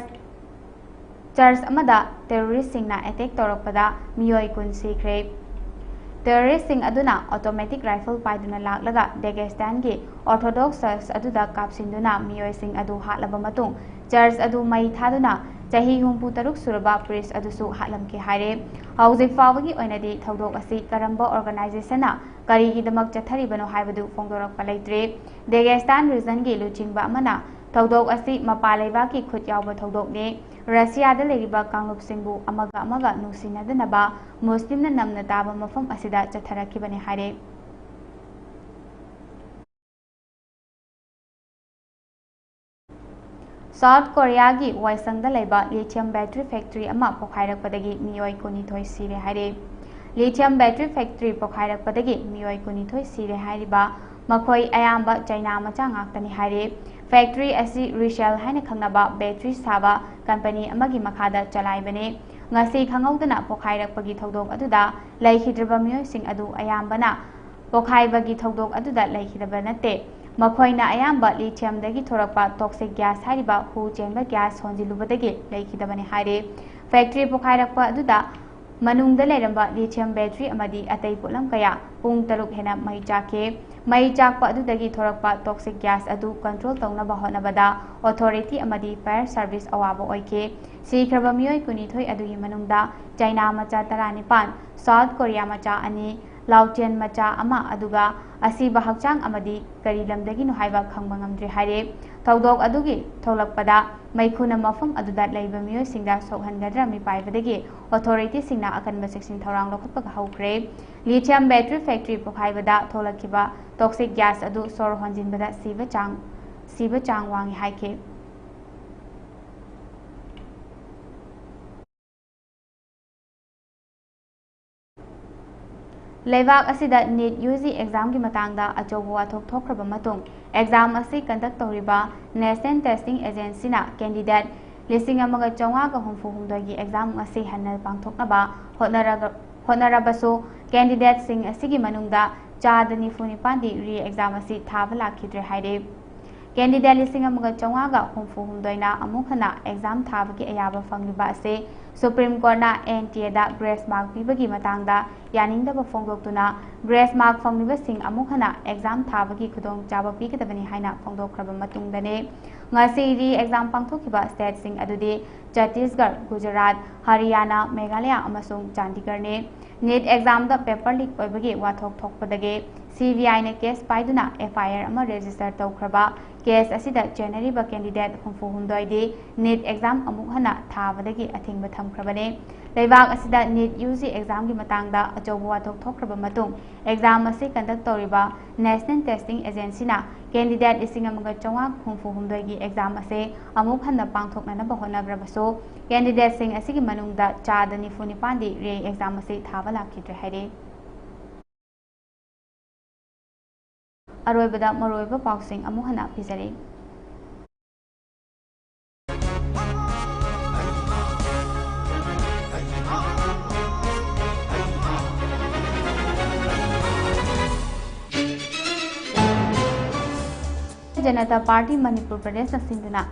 amada terrorist singna attack torakpada miyoi kun sikre terrorist sing aduna automatic rifle paiduna laklaga Dagestan gi Orthodox church aduda kapsinduna miyoi sing adu hatlaba matung church adu mai thaduna चाही हुंपू तरुक सुरबा police अदुसु हालमके हाइरे हौजिक फावगी ओइनदी थौदोक असि Karamba ऑर्गेनाइजेशनना करीगिदमक चथरिबनो हाइबदु फोंदोरकपा लैत्रे डेगेस्तान reason गी लुचिंगबा अमना थौदोक असि मपालेबा की खुद यावबा थौदोकने रशियादा लेरिबा कांगलुपसिंगबु अमगा अमगा नुसिनदनबा मुस्लिमना नमना ताबा मफम असिदा चथरकिबने हाइरे south Korea की वाइसंग lithium battery factory पोखाइरकपदगी मियोय कुनिथोय सिरे हाइरे लिथियम बैटरी फैक्ट्री पोखाइरकपदगी मियोय कुनिथोय सिरे हाइरिबा मखोय अयाम्बा चाइना मचा ngaktani हाइरे फैक्ट्री असि रिसेल हाइना खंगनाबा बैटरी साबा कंपनी अमगी मखादा चलाइबने ngasi khangawdana पोखाइरकपगी थौदोक अदुदा लैखिद्रबा मियोयसिंग अदु अयाम्बना पोखाइबगी थौदोक अदुदा लैखिद्रबा नते मखोइना अयाम्बा लिथियमदगी थोरकपा टॉक्सिक गैस हारिबा हु चेंबा गैस होंजिलुबदगी लैखिदबने हाइरे फैक्ट्री पोखाइरकपा अदुदा मनुंगदा लेरंबा लिथियम बैटरी अमदी अतै पुलम कया पुंग तरुक हेना मई चाके मई चाकपा अदुदगी थोरकपा टॉक्सिक गैस अदु कंट्रोल तौनबा होनबदा ऑथोरिटी अमदी फायर सर्विस अवाबो ओइके सीख्रबा मियोय कुनिथोय अदुगी मनुंगदा चाइना मचा 19 साउथ कोरिया मचा अनि लाउटियन मचा अमा अदुगा असीबा हक्चांग अमदी करी लमदगी नुहाइबा खंगबा ngamdre हाइरे थौदोक अदुगी थौलकपदा मैखुना मफम अदुदा लैबा मियोय सिंगदा सोहनगद्रा मी पाइबदगी ऑथोरिटी सिंगना अकनबा सेक्शन थौरांग लखतपा हौख्रे लिथियम बैटरी फैक्ट्री पोखाइबदा थौलकिबा टॉक्सिक गैस अदु सोर होंजिनबदा सीबा चांग वांगी हाइखे लेबाक असिदा नीट यूजी एग्जाम की मतंगदा अचौब वाथोक थोख्रबा मतुंग एग्जाम असी कंडक्ट तौरिबा नेशनल टेस्टिंग एजेंसीना कैंडिडेट 1954 की एग्जाम असी हन्नल पांथोकनबा होनरबसो कैंडिडेट सिंग असिगी मनुंगदा चाद 94 दी री एग्जाम असी थाबा लाखिद्रे हाइरे कैंडिडेट 1954 ना अमुखना एग्जाम थाबगी अयाबा फंगलिबा असे सुप्रीम कोर्टना एनटीएदा ग्रेस मार्क पीबगी मतंगदा यानिंगदबा फोंदोक्तुना ग्रेस मार्क फंगलिबसिंग अमुखना एग्जाम थाबगी खुदोंग चाबा पीगदबनी हाइना फोंदोक्खरबा मतुंगदने ngasi री एग्जाम पांथोखिबा स्टेट सिंग अदुदि छत्तीसगढ़ गुजरात हरियाणा मेघालय अमसुंग चंडीगढ़ ने नीट एग्जाम दा पेपर लीक ओइबगी वाथोक थोकपदगे सीबीआई ने केस पाइदुना एफआईआर अमा रजिस्टर तौखरबा केस असिदा चेनरीबा कैंडिडेट 94 दी नीट एग्जाम अमुक हना थाबदगी अथिंग थमखरबने लेबाक असिदा नीट यूजी एग्जाम की मतंगदा अचौब वाथोक थोखरबा मतुंग एग्जाम असी कंडक्ट तौरिबा नेशनल टेस्टिंग एजेंसीना कैंडिडेट 1954 की एग्जाम असे अमुक हन्ना पांथोकनबा होनब्रबसो कैंडिडेट सिंग असिगी मनुंगदा चाद 94 दी रे एग्जाम असे थाबा लाखिद्रे हाइरे अरोइबदा मरोइबा पाउसिंग अमुक हन्ना पिजरे जनता पार्टी मणिपुर प्रदेश सिंधुना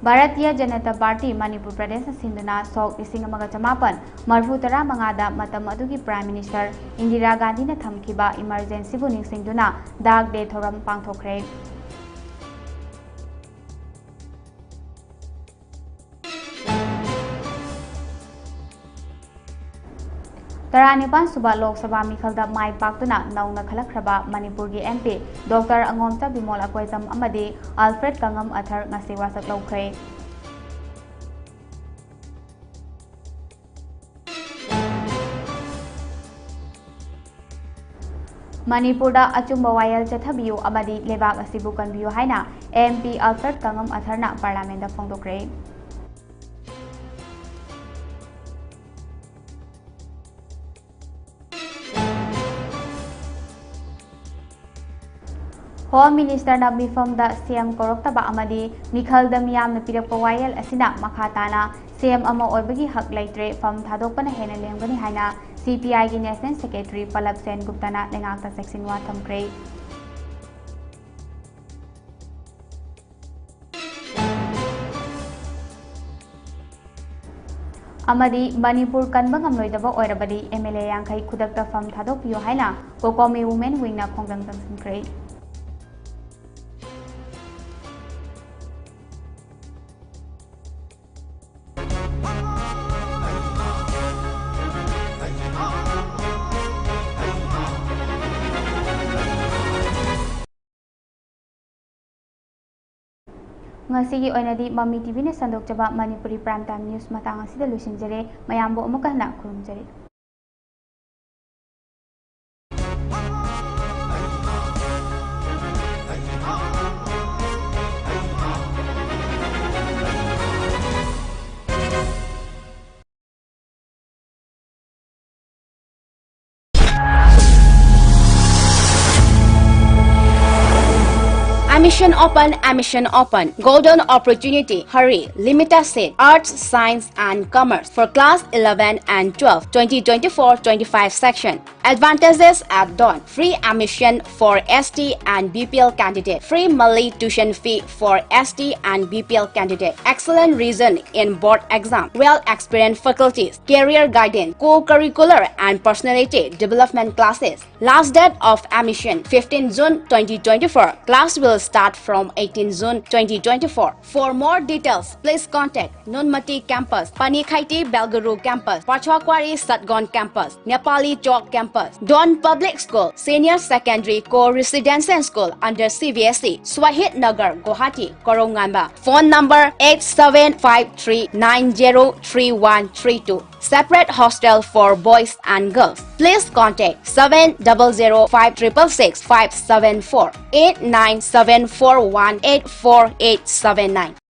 भारतीय जनता पार्टी मणिपुर प्रदेश सिंधुना सोक 1994 मतम अदुगी प्राइम मिनिस्टर इंदिरा गांधी ने थमखिबा इमरजेंसी बु निंगसिंगदुना दाग डे थोरम पांथोखरे तरानिपान सुबह लोकसभा मिखलदा माई पाक्तुना नौना खलखरबा मणिपुर की एमपी डॉक्टर अंगोमता बिमोल अकोइजम अमदी अल्फ्रेड कंगम अथर ngasi वासक लौखरे मणिपुरदा अचुंबा वायल चथबियु अमदी लेबाक असिबु कनबियु हाइना एमपी अल्फ्रेड कंगम अथरना पार्लियामेंट दा फोंदोक्रे होम मिनिस्टर ना मिफम दा सीएम कोरक्तबा अमदी मिखल दा मियाम ना पिरक वायल असिना मखाताना सीएम अमा ओइबगी हक लैत्रे फम थादोकपना हेना लेमगनी हाइना सीपीआई की नेशनल सेक्रेटरी पलक सेन गुप्ताना लेंगाक्ता सेक्शन वा थमक्रे अमदी मणिपुर कनबा ngamloidaba oirabadi एमएलए यांखै खुदकता फम थादोकपियो हाइना कोकोमी वुमेन विंगना खोंगदंग तंसनख्रे Ngasigi oinadi Mami TV na sandokjaba Manipuri Prime Time News matang asida lusinjare mayambo amuka na kurumjare. Admission open. Golden opportunity. Hurry. Limited seat. Arts, Science and Commerce for class 11 and 12, 2024-25 section. Advantages at dawn. Free admission for ST and BPL candidate. Free monthly tuition fee for ST and BPL candidate. Excellent reason in board exam. Well-experienced faculties. Career guidance. Co-curricular and personality development classes. Last date of admission 15 June 2024. Class will start from 18 June 2024. For more details, please contact Nunmati Campus, Panikhaiti Belguru Campus, Pachwakwari Satgon Campus, Nepali Chowk Campus, Don Public School, Senior Secondary Co-Residential School under CBSE, Swahit Nagar, Guwahati, Korongamba. Phone number 8753903132. Separate hostel for boys and girls. Please contact 7005666 574 89741848879.